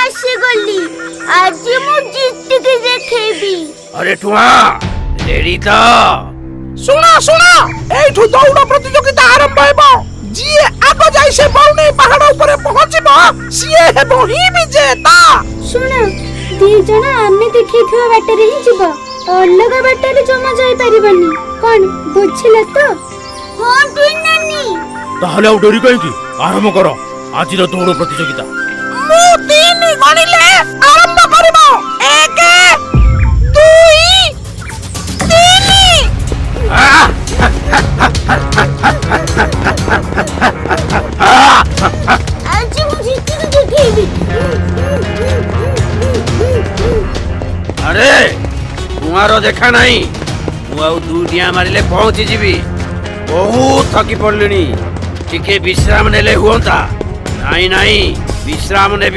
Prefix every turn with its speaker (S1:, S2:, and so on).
S1: ଆସିଗଲି। ଆଜି ମୁଁ ଜିତିକି ଦେଖେଇବି।
S2: अरे टुआ रेडी तो
S3: ଶୁଣ ଶୁଣ, ଏଇଠୁ ଦୌଡ଼ ପ୍ରତିଯୋଗିତା ଆରମ୍ଭ ହେବ। ଯିଏ ଆଗ ଯାଇ ସେ ବରୁଣେଇ ପାହାଡ ଉପରେ ପହଞ୍ଚିବ ସିଏ ହେବ ହିଁ ବିଜେତା।
S1: ଶୁଣ, ଦି ଜଣ ଆମେ ଦେଖେଇଥିବା ବାଟରେ ହିଁ ଯିବ, ଅଲଗା ବାଟରେ ଜମା ଯାଇପାରିବନି। କଣ ବୁଝିଲ ତ? ହଁ ନାନୀ।
S2: ताहले आउ डरी कहीं की आरंभ करो आजिर दौड़ प्रतियोगिता।
S3: ମୁଁ 3 ଗଣିଲେ ଆରମ୍ଭ କରିବ। 1 2
S1: ଆଜି ମୁଁ ଜିତିକି ଦେଖେଇବି।
S2: अरे कुआरो देखा नहीं मु आउ दुटिया मारिले पहुंची जीवी। बहुत थकी पड़लिनी टिके विश्राम नेले हुंता। नहीं नहीं विश्राम ने